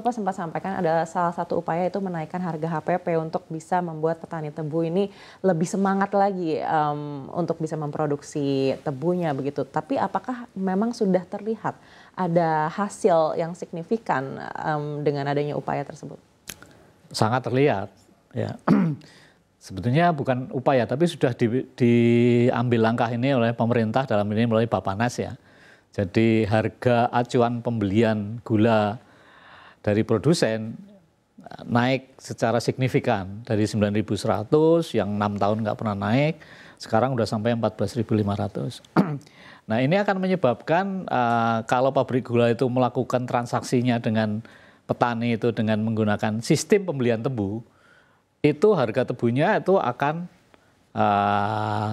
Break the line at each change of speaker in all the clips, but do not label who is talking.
Bapak sempat sampaikan ada salah satu upaya itu menaikkan harga HPP untuk bisa membuat petani tebu ini lebih semangat lagi untuk bisa memproduksi tebunya begitu. Tapi apakah memang sudah terlihat ada hasil yang signifikan dengan adanya upaya tersebut?
Sangat terlihat, ya. Sebetulnya bukan upaya, tapi sudah diambil langkah ini oleh pemerintah dalam ini melalui Bappenas ya. Jadi harga acuan pembelian gula dari produsen naik secara signifikan dari 9.100 yang 6 tahun nggak pernah naik, sekarang udah sampai 14.500. Nah ini akan menyebabkan kalau pabrik gula itu melakukan transaksinya dengan petani itu dengan menggunakan sistem pembelian tebu, itu harga tebunya itu akan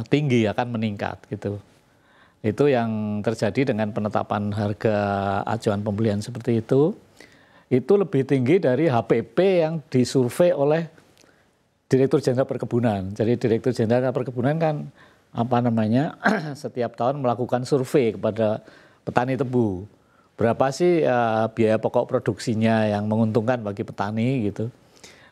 tinggi, akan meningkat gitu. Itu yang terjadi dengan penetapan harga acuan pembelian seperti itu lebih tinggi dari HPP yang disurvei oleh Direktur Jenderal Perkebunan. Jadi Direktur Jenderal Perkebunan kan setiap tahun melakukan survei kepada petani tebu. Berapa sih biaya pokok produksinya yang menguntungkan bagi petani gitu.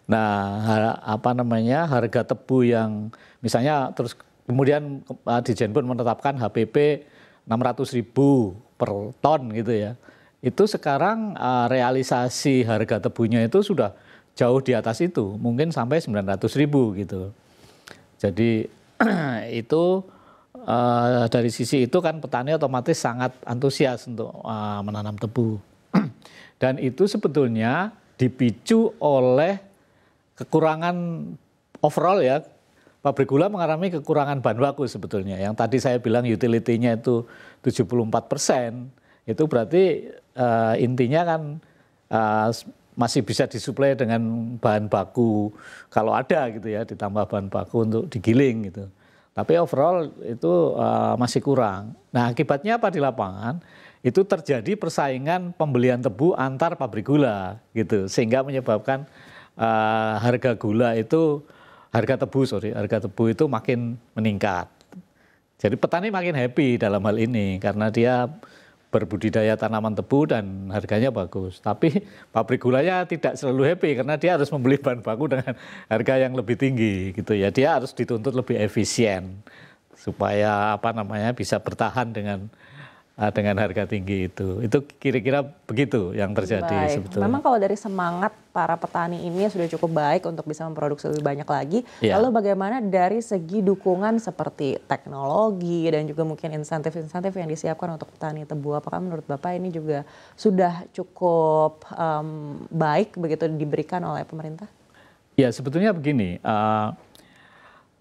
Nah, harga tebu yang misalnya terus kemudian Ditjen pun menetapkan HPP 600.000 per ton gitu ya. Itu sekarang realisasi harga tebunya itu sudah jauh di atas itu, mungkin sampai 900.000 gitu. Jadi itu dari sisi itu kan petani otomatis sangat antusias untuk menanam tebu. Dan itu sebetulnya dipicu oleh kekurangan overall ya, pabrik gula mengalami kekurangan bahan baku sebetulnya. Yang tadi saya bilang utility-nya itu 74%, itu berarti intinya kan masih bisa disuplai dengan bahan baku kalau ada gitu ya, ditambah bahan baku untuk digiling gitu. Tapi overall itu masih kurang. Nah akibatnya apa di lapangan? Itu terjadi persaingan pembelian tebu antar pabrik gula gitu, sehingga menyebabkan harga tebu itu makin meningkat. Jadi petani makin happy dalam hal ini karena dia berbudidaya tanaman tebu dan harganya bagus. Tapi pabrik gulanya tidak selalu happy karena dia harus membeli bahan baku dengan harga yang lebih tinggi gitu ya. Dia harus dituntut lebih efisien supaya bisa bertahan dengan harga tinggi itu. Itu kira-kira begitu yang terjadi sebetulnya.
Memang kalau dari semangat para petani ini sudah cukup baik untuk bisa memproduksi lebih banyak lagi.
Ya.
Lalu bagaimana dari segi dukungan seperti teknologi dan juga mungkin insentif-insentif yang disiapkan untuk petani tebu? Apakah menurut Bapak ini juga sudah cukup baik begitu diberikan oleh pemerintah?
Ya sebetulnya begini.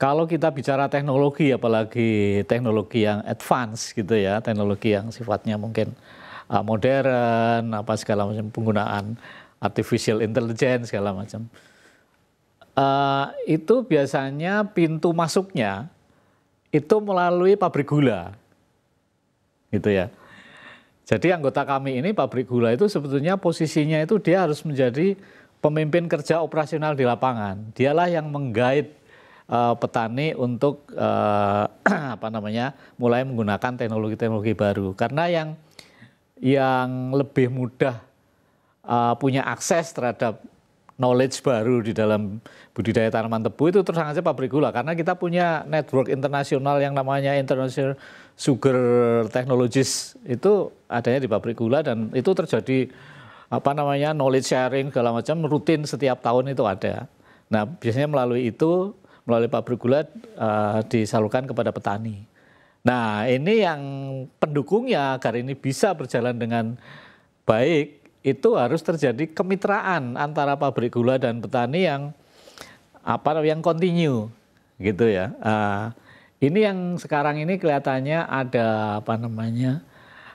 Kalau kita bicara teknologi, apalagi teknologi yang advance gitu ya, teknologi yang sifatnya mungkin modern, segala macam penggunaan artificial intelligence segala macam, itu biasanya pintu masuknya itu melalui pabrik gula, gitu ya. Jadi anggota kami ini pabrik gula itu sebetulnya posisinya itu dia harus menjadi pemimpin kerja operasional di lapangan. Dialah yang menggait petani untuk mulai menggunakan teknologi-teknologi baru, karena yang lebih mudah punya akses terhadap knowledge baru di dalam budidaya tanaman tebu itu terus saja pabrik gula, karena kita punya network internasional yang namanya International Sugar Technologies, itu adanya di pabrik gula dan itu terjadi knowledge sharing segala macam rutin setiap tahun itu ada. Nah biasanya melalui pabrik gula disalurkan kepada petani. Nah ini yang pendukungnya agar ini bisa berjalan dengan baik, itu harus terjadi kemitraan antara pabrik gula dan petani yang continue gitu ya. Ini yang sekarang ini kelihatannya ada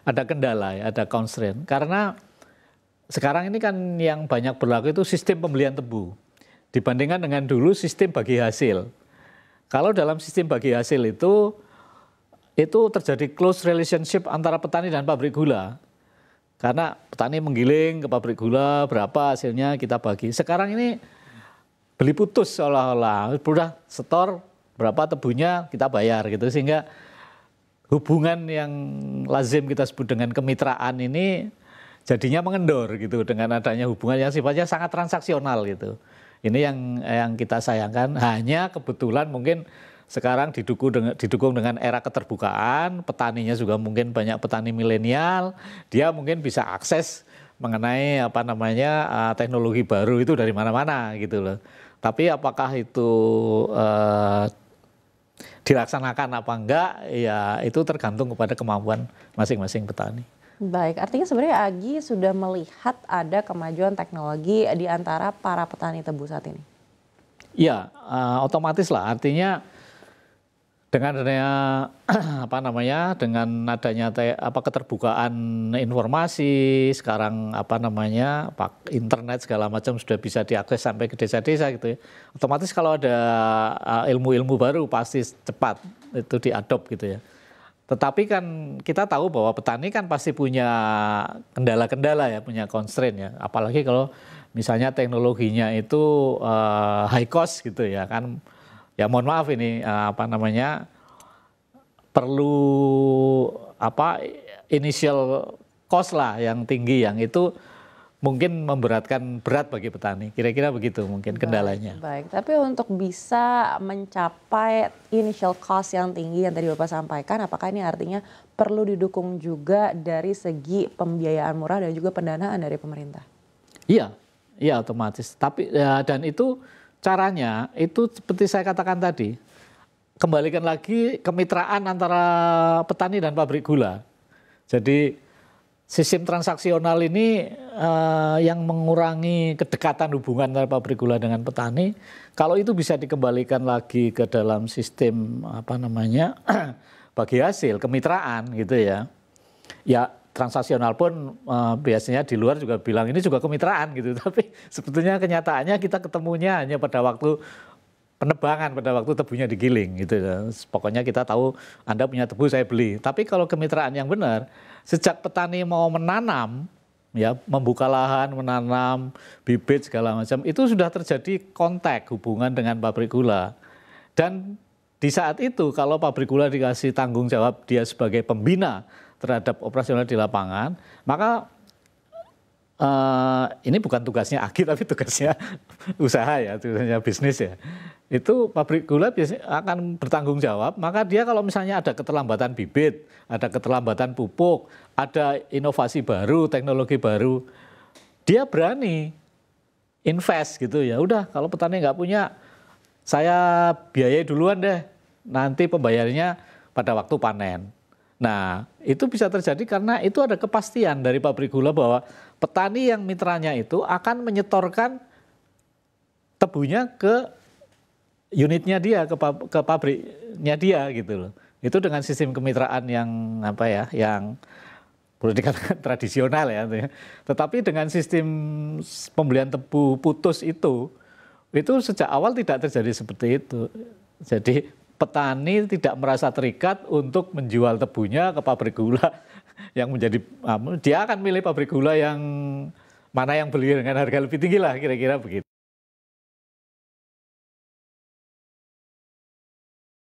ada kendala ya, ada constraint, karena sekarang ini kan yang banyak berlaku itu sistem pembelian tebu dibandingkan dengan dulu sistem bagi hasil. Kalau dalam sistem bagi hasil itu terjadi close relationship antara petani dan pabrik gula. Karena petani menggiling ke pabrik gula, berapa hasilnya kita bagi. Sekarang ini beli putus seolah-olah, udah setor berapa tebunya kita bayar gitu. Sehingga hubungan yang lazim kita sebut dengan kemitraan ini jadinya mengendor gitu dengan adanya hubungan yang sifatnya sangat transaksional gitu. Ini yang kita sayangkan. Hanya kebetulan mungkin sekarang didukung dengan era keterbukaan, petaninya juga mungkin banyak petani milenial, dia mungkin bisa akses mengenai teknologi baru itu dari mana-mana gitu loh. Tapi apakah itu dilaksanakan apa enggak, ya itu tergantung kepada kemampuan masing-masing petani.
Baik, artinya sebenarnya Agi sudah melihat ada kemajuan teknologi di antara para petani tebu saat ini.
Iya, otomatis lah. Artinya dengan adanya dengan adanya keterbukaan informasi sekarang internet segala macam sudah bisa diakses sampai ke desa-desa gitu ya. Otomatis kalau ada ilmu-ilmu baru pasti cepat itu diadop gitu ya. Tetapi kan kita tahu bahwa petani kan pasti punya kendala-kendala ya, punya constraint ya. Apalagi kalau misalnya teknologinya itu high cost gitu ya kan. Ya mohon maaf ini perlu initial cost lah yang tinggi, yang itu mungkin berat bagi petani. Kira-kira begitu mungkin kendalanya.
Baik, tapi untuk bisa mencapai initial cost yang tinggi yang tadi Bapak sampaikan, apakah ini artinya perlu didukung juga dari segi pembiayaan murah dan juga pendanaan dari pemerintah?
Iya, iya otomatis. Tapi dan itu caranya itu seperti saya katakan tadi, kembalikan lagi kemitraan antara petani dan pabrik gula. Jadi sistem transaksional ini yang mengurangi kedekatan hubungan antara pabrik gula dengan petani. Kalau itu bisa dikembalikan lagi ke dalam sistem bagi hasil kemitraan gitu ya. Ya transaksional pun biasanya di luar juga bilang ini juga kemitraan gitu. Tapi sebetulnya kenyataannya kita ketemunya hanya pada waktu penebangan, pada waktu tebunya digiling gitu. Pokoknya kita tahu Anda punya tebu, saya beli. Tapi kalau kemitraan yang benar, sejak petani mau menanam, ya membuka lahan, menanam bibit segala macam, itu sudah terjadi kontak hubungan dengan pabrik gula. Dan di saat itu kalau pabrik gula dikasih tanggung jawab dia sebagai pembina terhadap operasional di lapangan, maka ini bukan tugasnya Agi tapi tugasnya usaha ya, tugasnya bisnis ya. Itu pabrik gula biasanya akan bertanggung jawab, maka dia kalau misalnya ada keterlambatan bibit, ada keterlambatan pupuk, ada inovasi baru, teknologi baru, dia berani invest gitu ya. Udah kalau petani nggak punya, saya biayai duluan deh, nanti pembayarannya pada waktu panen. Nah, itu bisa terjadi karena itu ada kepastian dari pabrik gula bahwa petani yang mitranya itu akan menyetorkan tebunya ke unitnya dia, ke pabriknya dia gitu loh. Itu dengan sistem kemitraan yang yang boleh dikatakan tradisional ya. Tetapi dengan sistem pembelian tebu putus itu sejak awal tidak terjadi seperti itu. Jadi petani tidak merasa terikat untuk menjual tebunya ke pabrik gula yang dia akan milih pabrik gula yang mana yang beli dengan harga lebih tinggi lah, kira-kira begitu.